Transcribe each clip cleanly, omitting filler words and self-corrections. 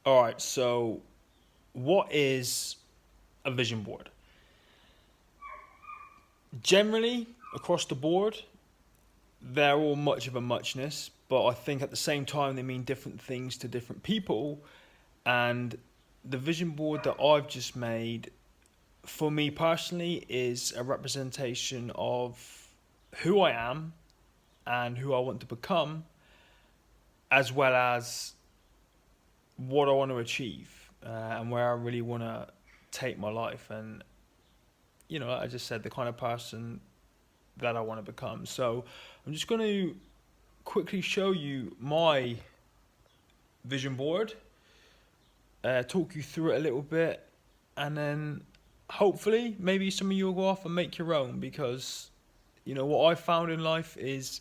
All right, so what is a vision board? Generally, across the board, they're all much of a muchness, but I think at the same time they mean different things to different people. And the vision board that I've just made, for me personally, is a representation of who I am and who I want to become, as well as what I want to achieve and where I really want to take my life. And I just said the kind of person that I want to become. So I'm just going to quickly show you my vision board, talk you through it a little bit, and then hopefully maybe some of you will go off and make your own, because what I found in life is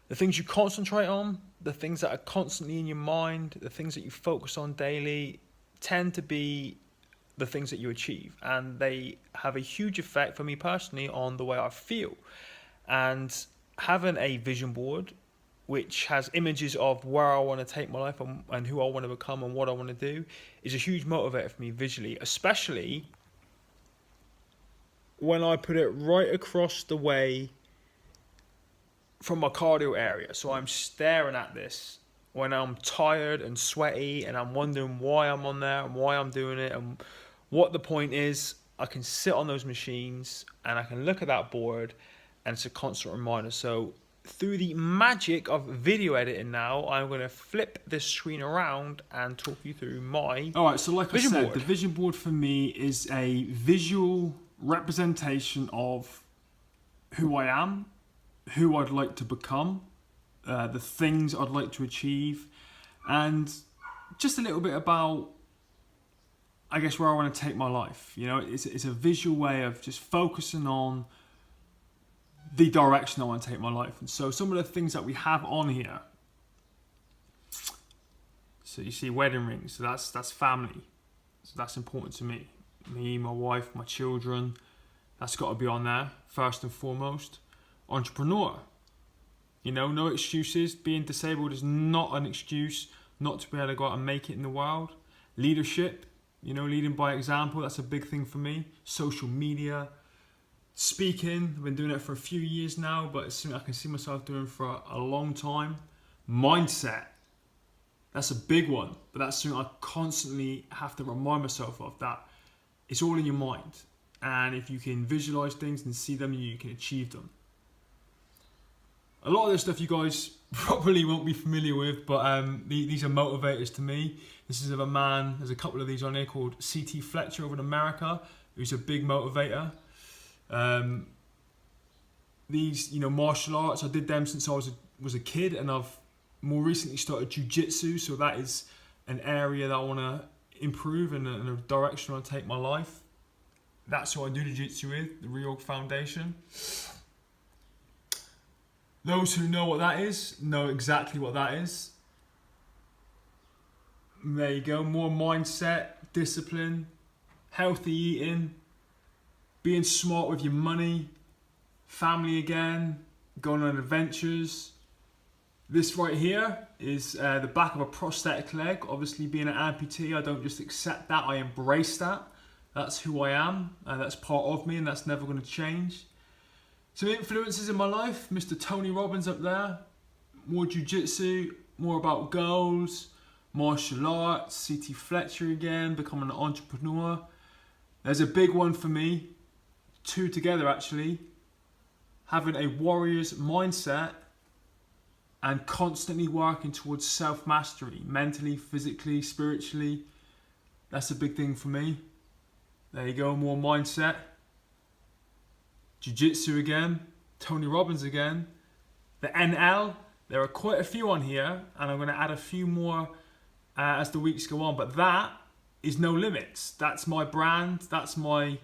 the things you concentrate on, the things that are constantly in your mind, the things that you focus on daily tend to be the things that you achieve, and they have a huge effect for me personally on the way I feel. And having a vision board which has images of where I want to take my life and who I want to become and what I want to do is a huge motivator for me visually, especially when I put it right across the way from my cardio area. So I'm staring at this when I'm tired and sweaty and I'm wondering why I'm on there and why I'm doing it and what the point is. I can sit on those machines and I can look at that board, and it's a constant reminder. So through the magic of video editing now, I'm going to flip this screen around and talk you through my All right, so like I said, board. the vision board for me is a visual representation of who I am, who I'd like to become, the things I'd like to achieve, and just a little bit about, I guess, where I want to take my life. It's a visual way of just focusing on the direction I want to take my life. And so some of the things that we have on here. So you see wedding rings, so that's family. So that's important to me. Me, my wife, my children. That's got to be on there first and foremost. Entrepreneur. No excuses. Being disabled is not an excuse not to be able to go out and make it in the world. Leadership, leading by example, that's a big thing for me. Social media. Speaking, I've been doing it for a few years now, but it's something I can see myself doing for a long time. Mindset, that's a big one, but that's something I constantly have to remind myself of, that it's all in your mind. And if you can visualize things and see them, you can achieve them. A lot of this stuff you guys probably won't be familiar with, but these are motivators to me. This is of a man, there's a couple of these on here called C.T. Fletcher over in America, who's a big motivator. These, martial arts, I did them since I was a kid, and I've more recently started jiu-jitsu, so that is an area that I want to improve and a direction I want to take my life. That's who I do jiu-jitsu with, the Reorg Foundation. Those who know what that is know exactly what that is. There you go, more mindset, discipline, healthy eating, being smart with your money, family again, going on adventures. This right here is the back of a prosthetic leg. Obviously, being an amputee, I don't just accept that, I embrace that. That's who I am, that's part of me, and that's never going to change. Some influences in my life, Mr. Tony Robbins up there, more jiu-jitsu, more about goals, martial arts, C.T. Fletcher again, becoming an entrepreneur. There's a big one for me, two together actually, having a warrior's mindset and constantly working towards self-mastery, mentally, physically, spiritually. That's a big thing for me. There you go, more mindset. Jiu-jitsu again, Tony Robbins again. The NL, there are quite a few on here, and I'm going to add a few more as the weeks go on, but that is No Limits. That's my brand, that's my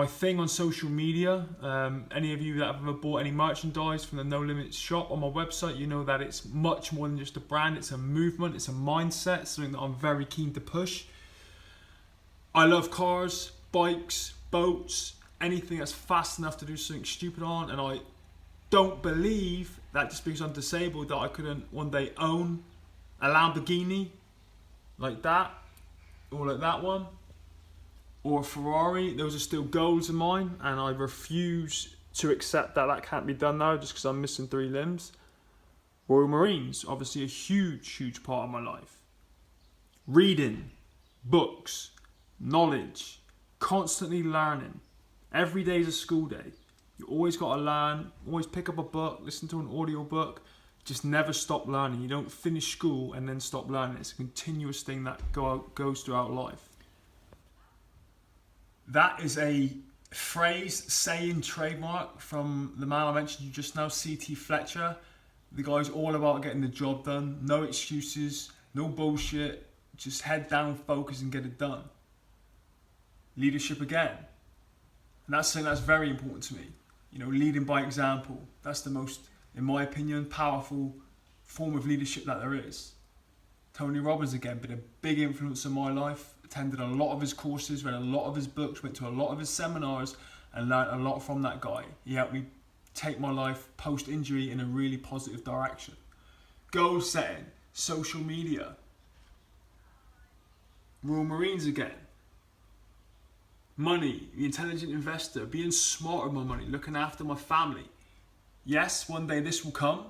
thing on social media. Any of you that have ever bought any merchandise from the No Limits shop on my website, you know that it's much more than just a brand. It's a movement, it's a mindset, something that I'm very keen to push. I love cars, bikes, boats, anything that's fast enough to do something stupid on, and I don't believe that just because I'm disabled that I couldn't one day own a Lamborghini like that. or like that one, or a Ferrari. Those are still goals of mine, and I refuse to accept that that can't be done now just because I'm missing 3 limbs. Royal Marines, obviously a huge part of my life. Reading, books, knowledge, constantly learning. Every day is a school day. You always got to learn, always pick up a book, listen to an audio book, just never stop learning. You don't finish school and then stop learning. It's a continuous thing that goes throughout life. That is a phrase, saying, trademark from the man I mentioned you just now, C.T. Fletcher. The guy's all about getting the job done. No excuses, no bullshit. Just head down, focus, and get it done. Leadership again. And that's something that's very important to me. You know, leading by example. That's the most, in my opinion, powerful form of leadership that there is. Tony Robbins again, been a big influence on my life. Attended a lot of his courses, read a lot of his books, went to a lot of his seminars, and learned a lot from that guy. He helped me take my life post-injury in a really positive direction. Goal setting, social media. Royal Marines again. Money, the intelligent investor, being smart with my money, looking after my family. Yes, one day this will come,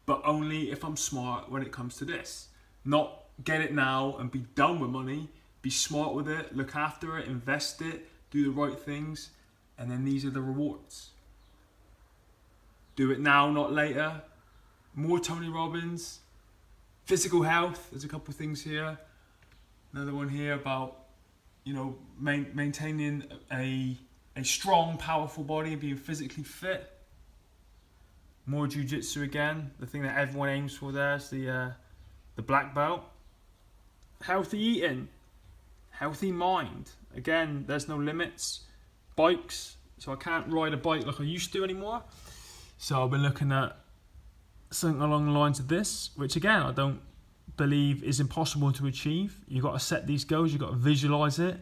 but only if I'm smart when it comes to this. Not get it now and be done with money. Be smart with it, look after it, invest it, do the right things, and then these are the rewards. Do it now, not later. More Tony Robbins. Physical health, there's a couple of things here. Another one here about, you know, maintaining a strong, powerful body and being physically fit. More jiu-jitsu again, the thing that everyone aims for there is the black belt. Healthy eating. Healthy mind. Again, there's no limits. Bikes. So I can't ride a bike like I used to anymore. So I've been looking at something along the lines of this, which again, I don't believe is impossible to achieve. You've got to set these goals, you've got to visualize it,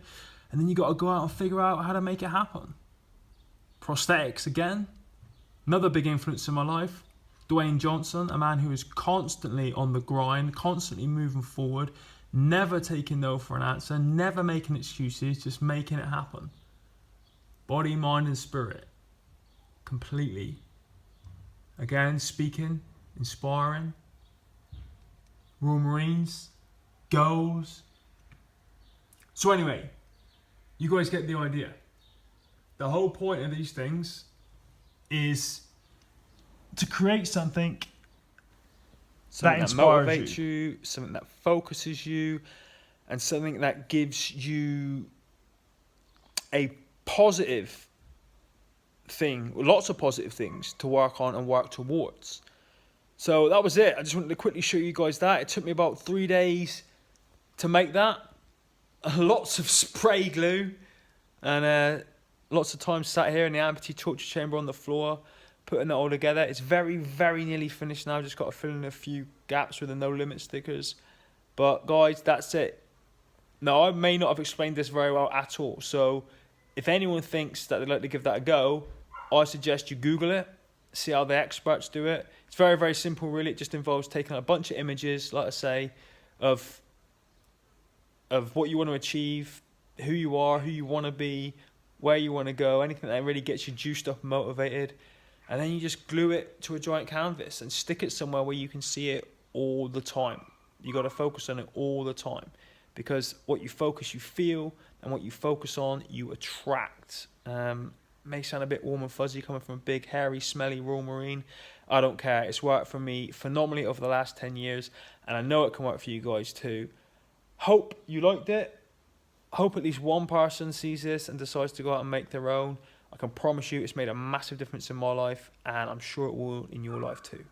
and then you've got to go out and figure out how to make it happen. Prosthetics again. Another big influence in my life. Dwayne Johnson, a man who is constantly on the grind, constantly moving forward, never taking no for an answer, never making excuses, just making it happen. Body, mind, and spirit. Completely. Again, speaking, inspiring. Royal Marines, goals. So anyway, you guys get the idea. The whole point of these things is to create something Something that inspires motivates you, something that focuses you, and something that gives you a positive thing, lots of positive things to work on and work towards. So that was it. I just wanted to quickly show you guys that. It took me about 3 days to make that. Lots of spray glue and lots of time sat here in the amputee torture chamber on the floor, putting it all together. It's very, very nearly finished now. Just got to fill in a few gaps with the no limit stickers. But guys, that's it. Now, I may not have explained this very well at all. So if anyone thinks that they'd like to give that a go, I suggest you Google it, see how the experts do it. It's very, very simple, really. It just involves taking a bunch of images, like I say, of what you want to achieve, who you are, who you want to be, where you want to go, anything that really gets you juiced up and motivated. And then you just glue it to a giant canvas and stick it somewhere where you can see it all the time. You got to focus on it all the time, because what you focus, you feel, and what you focus on, you attract. May sound a bit warm and fuzzy coming from a big, hairy, smelly Royal Marine. I don't care. It's worked for me phenomenally over the last 10 years, and I know it can work for you guys too. Hope you liked it. Hope at least one person sees this and decides to go out and make their own. I can promise you it's made a massive difference in my life, and I'm sure it will in your life too.